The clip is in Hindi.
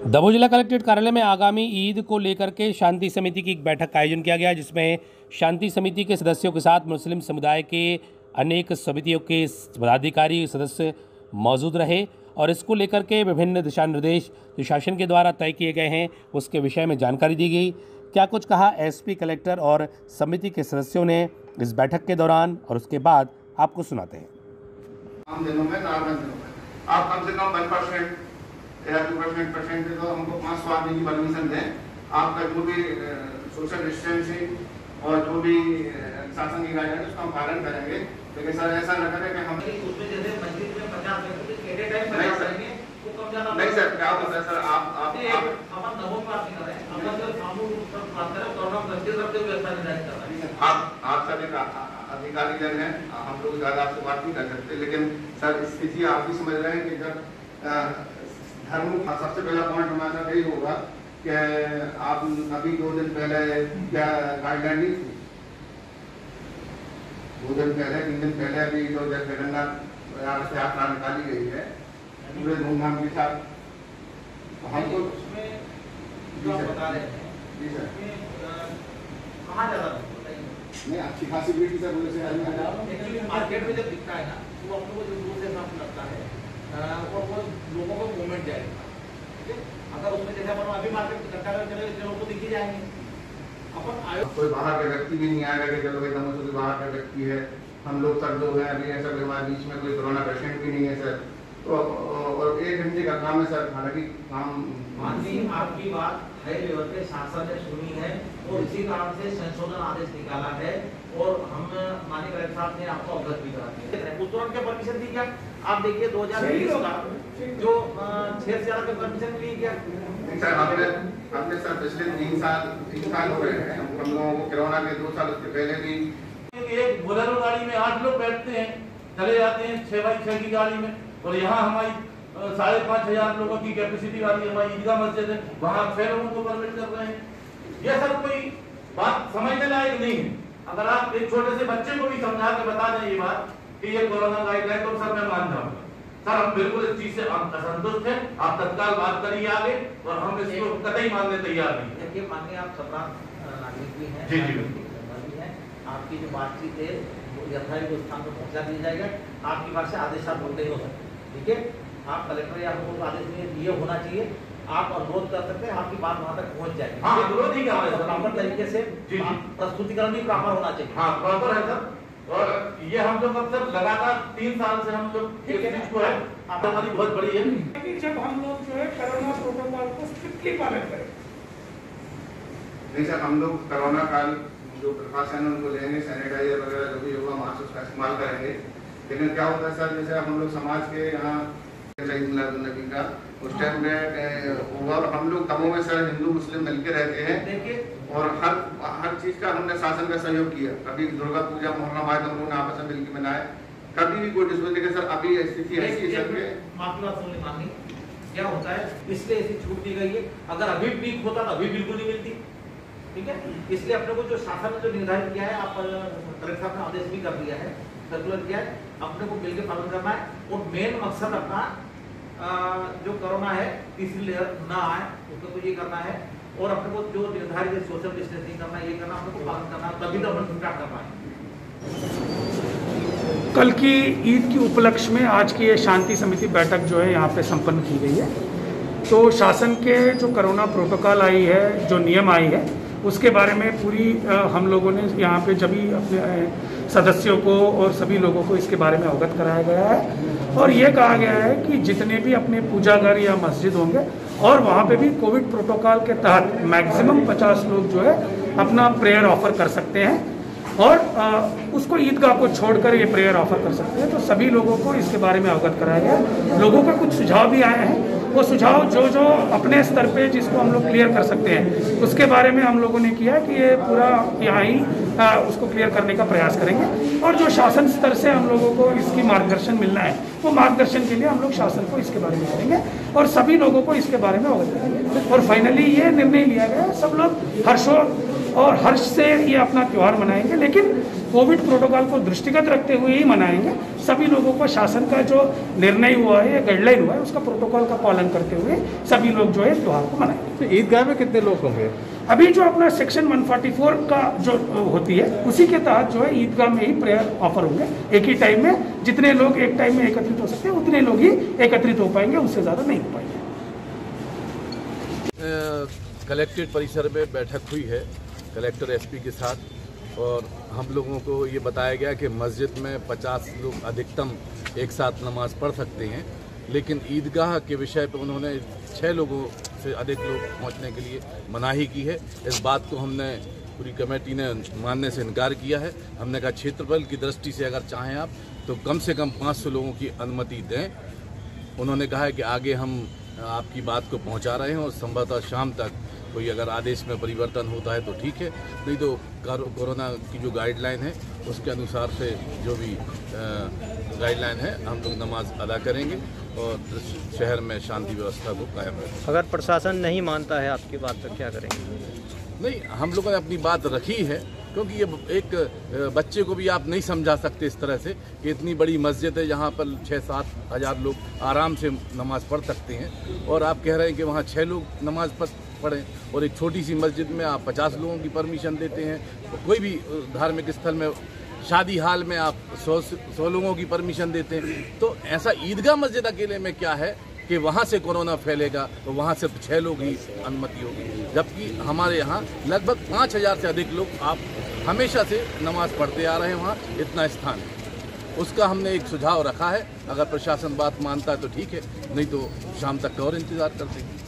दमोह जिला कलेक्ट्रेट कार्यालय में आगामी ईद को लेकर के शांति समिति की एक बैठक का आयोजन किया गया, जिसमें शांति समिति के सदस्यों के साथ मुस्लिम समुदाय के अनेक समितियों के पदाधिकारी सदस्य मौजूद रहे और इसको लेकर के विभिन्न दिशा निर्देश जो शासन के द्वारा तय किए गए हैं उसके विषय में जानकारी दी गई। क्या कुछ कहा एसपी, कलेक्टर और समिति के सदस्यों ने इस बैठक के दौरान और उसके बाद आपको सुनाते हैं। आम दिनों में नॉर्मल दिनों में आप कम से कम 1% या 2% तो हमको 500 आदमी की परमिशन दें। आपका जो भी सोशल डिस्टेंसिंग और जो भी शासन की गाइडलाइन उसका हम पालन करेंगे, लेकिन सर ऐसा न करें कि हम उसमें जैसे मस्जिद में 50 व्यक्ति एट ए टाइम नहीं सर, वो कम ज्यादा नहीं सर, क्या होता है सर, आप अपन दमोह की बात नहीं कर रहे हैं, अपन जो सामूहिक बात कर रहे हैं, कोरोना मस्जिद सब जो व्यवस्था निर्धारित कर रहे हैं। आप सर एक अधिकारी जन हैं, हम लोग ज़्यादा आपसे बात नहीं कर सकते, लेकिन सर स्थिति आप भी समझ रहे हैं कि जब धर्म सबसे पहला पॉइंट हमारा यही होगा कि आप अभी 2 दिन पहले क्या गाइडलाइन नहीं थी, 2 दिन पहले 3 दिन पहले अभी जो जगन्नाथ से यात्रा निकाली गई है पूरे धूमधाम के साथ, हमको उसमें जो आप बता रहे हैं जी सर कहाँ ज्यादा नहीं अच्छी खासी भीड़ सर बोले से एक्चुअली मार्केट में जब दिखता है ना वो आप लोगों को जो दूर से साफ लगता है और वो लोगों को मूवमेंट जाएगा, ठीक है। अगर उसमें जैसे अपन अभी मार्केट घंटा कर चले लोगों को दिख ही जाएंगे। अपन कोई बाहर का व्यक्ति भी नहीं आएगा कि चलो एकदम से बाहर का व्यक्ति है, हम लोग सब लोग हैं, अभी ऐसा हमारे बीच में कोई कोरोना पेशेंट भी नहीं है सर, तो और 1 घंटे का काम है सर, हालांकि काम माननीय आपकी बात हाई लेवल पे शासन ने सुनी है और इसी कारण से संशोधन आदेश निकाला है और हम माननीय कलेक्टर साहब ने आपको अवगत भी करा दिया। उस दौरान क्या परमिशन दी क्या? आप देखिए 2020 का जो 6 से ज्यादा का परमिशन मिली क्या? सर हमने सर पिछले 3 साल हो रहे हैं, हम लोगों को कोरोना के 2 साल उसके पहले भी एक बोलेरो गाड़ी में 8 लोग बैठते हैं, चले जाते हैं 6x6 की गाड़ी में, और यहाँ हमारी 5,500 लोगों की कैपेसिटी वाली हमारी ईदगाह मस्जिद है, वहाँ 6 लोगों को परमिट कर रहे हैं। यह सब कोई बात समझने लायक नहीं है। अगर आप एक छोटे से बच्चे को भी समझा के बता दें ये बात कि ये कोरोना गाइडलाइन, तो सर मैं मान जाऊंगा। सर हम बिल्कुल इस चीज से असंतुष्ट हैं, आप तत्काल बात करिए आगे और हम इसको कतई मानने तैयार नहीं। देखिए माननीय आप सम्राट नागरिक भी हैं, जी हैं, आपकी जो बातचीत है वो यथायोग्य स्थान पर पहुंचा दिया जाएगा। आपकी बात से आदेश आप बोलते ही हो सकते, ठीक है। आप कलेक्टर या हमको आदेश ये होना चाहिए, आप अनुरोध कर सकते हैं, आपकी बात वहां तक पहुंच जाएगी। हाँ, अनुरोध ही प्रॉपर तरीके से प्रस्तुतिकरण भी प्रॉपर होना चाहिए। हाँ प्रॉपर है सर, और ये हम लोग अब तक लगातार 3 साल से हम लोग इस चीज को है, हमारी बहुत बड़ी है कि जब हम लोग जो है कोरोना प्रोटोकॉल को स्ट्रिक्टली पालन करें। नहीं सर, हम लोग कोरोना काल जो प्रिकॉशन उनको लेंगे, सैनिटाइजर वगैरह जो भी होगा मास्क उसका इस्तेमाल करेंगे, लेकिन क्या होता है सर, जैसे हम लोग समाज के यहाँ नबी का उस टाइम में और हम लोग दमोह में सर हिंदू मुस्लिम मिलकर रहते हैं, देखिए और हर चीज का हमने शासन का सहयोग किया। कभी दुर्गा पूजा मुहर्रम आए तो हम लोगों ने आपस में मिलकर मनाए, कभी भी कोई डिस्प्यूट, लेकिन सर अभी स्थिति ऐसी है सर माफी बात सुनने मांगी क्या होता है, इसलिए ऐसी छूट दी गई है। अगर अभी पीक होता तो अभी बिल्कुल नहीं मिलती, ठीक है। इसलिए अपने को जो शासन ने जो निर्धारित किया है, आप कलेक्टर साहब ने आदेश भी कर दिया है, सर्कुलर किया है, अपने को मिलकर पालन करना है। और मेन मकसद अपना जो कोरोना है तीसरी लेयर ना आए उसको तो ये करना है, और अपने को जो निर्धारित सोशल डिस्टेंसिंग करना है ये करना, अपने को पालन करना, तभी तो अपन स्टार्ट कर पाएंगे। कल की ईद की उपलक्ष्य में आज की ये शांति समिति बैठक जो है यहाँ पे संपन्न की गई है। तो शासन के जो कोरोना प्रोटोकॉल आई है, जो नियम आई है, उसके बारे में पूरी हम लोगों ने यहाँ पे जब भी अपने सदस्यों को और सभी लोगों को इसके बारे में अवगत कराया गया है, और ये कहा गया है कि जितने भी अपने पूजा घर या मस्जिद होंगे और वहाँ पे भी कोविड प्रोटोकॉल के तहत मैक्सिमम 50 लोग जो है अपना प्रेयर ऑफर कर सकते हैं, और उसको ईदगाह को छोड़कर ये प्रेयर ऑफर कर सकते हैं। तो सभी लोगों को इसके बारे में अवगत कराया गया। लोगों का कुछ सुझाव भी आए हैं, वो सुझाव जो अपने स्तर पे जिसको हम लोग क्लियर कर सकते हैं उसके बारे में हम लोगों ने किया कि ये पूरा यहाँ ही उसको क्लियर करने का प्रयास करेंगे, और जो शासन स्तर से हम लोगों को इसकी मार्गदर्शन मिलना है वो मार्गदर्शन के लिए हम लोग शासन को इसके बारे में करेंगे और सभी लोगों को इसके बारे में अवगत करेंगे। और फाइनली ये निर्णय लिया गया, सब लोग और हर्ष से ये अपना त्यौहार मनाएंगे, लेकिन कोविड प्रोटोकॉल को दृष्टिगत रखते हुए ही मनाएंगे। सभी लोगों को शासन का जो निर्णय हुआ है या गाइडलाइन हुआ है उसका प्रोटोकॉल का पालन करते हुए सभी लोग जो है त्यौहार को मनाएंगे। तो ईदगाह में कितने लोग होंगे? अभी जो अपना सेक्शन 144 का जो होती है उसी के तहत जो है ईदगाह में ही प्रेयर ऑफर होंगे। एक ही टाइम में जितने लोग एक टाइम में एकत्रित हो सकते हैं उतने लोग ही एकत्रित हो पाएंगे, उससे ज़्यादा नहीं हो पाएंगे। कलेक्ट्रेट परिसर में बैठक हुई है कलेक्टर एसपी के साथ, और हम लोगों को ये बताया गया कि मस्जिद में 50 लोग अधिकतम एक साथ नमाज पढ़ सकते हैं, लेकिन ईदगाह के विषय पर उन्होंने 6 लोगों से अधिक लोग पहुंचने के लिए मनाही की है। इस बात को हमने पूरी कमेटी ने मानने से इनकार किया है। हमने कहा क्षेत्रफल की दृष्टि से अगर चाहें आप तो कम से कम 500 लोगों की अनुमति दें। उन्होंने कहा है कि आगे हम आपकी बात को पहुंचा रहे हैं और संभवतः शाम तक कोई अगर आदेश में परिवर्तन होता है तो ठीक है, नहीं तो कोरोना की जो गाइडलाइन है उसके अनुसार से जो भी गाइडलाइन है हम लोग नमाज अदा करेंगे और शहर में शांति व्यवस्था को कायम रखेंगे। अगर प्रशासन नहीं मानता है आपकी बात तो क्या करेंगे? नहीं, हम लोगों ने अपनी बात रखी है, क्योंकि ये एक बच्चे को भी आप नहीं समझा सकते इस तरह से कि इतनी बड़ी मस्जिद है जहाँ पर 6-7 हज़ार लोग आराम से नमाज़ पढ़ सकते हैं, और आप कह रहे हैं कि वहाँ 6 लोग नमाज़ पढ़ें, और एक छोटी सी मस्जिद में आप 50 लोगों की परमिशन देते हैं। कोई भी धार्मिक स्थल में शादी हाल में आप 100 लोगों की परमिशन देते हैं, तो ऐसा ईदगाह मस्जिद अकेले में क्या है कि वहाँ से कोरोना फैलेगा, तो वहाँ सिर्फ 6 लोग ही अनुमति होगी, जबकि हमारे यहाँ लगभग 5000 से अधिक लोग आप हमेशा से नमाज पढ़ते आ रहे हैं। वहाँ इतना स्थान है, उसका हमने एक सुझाव रखा है। अगर प्रशासन बात मानता है तो ठीक है, नहीं तो शाम तक का और इंतज़ार करते हैं।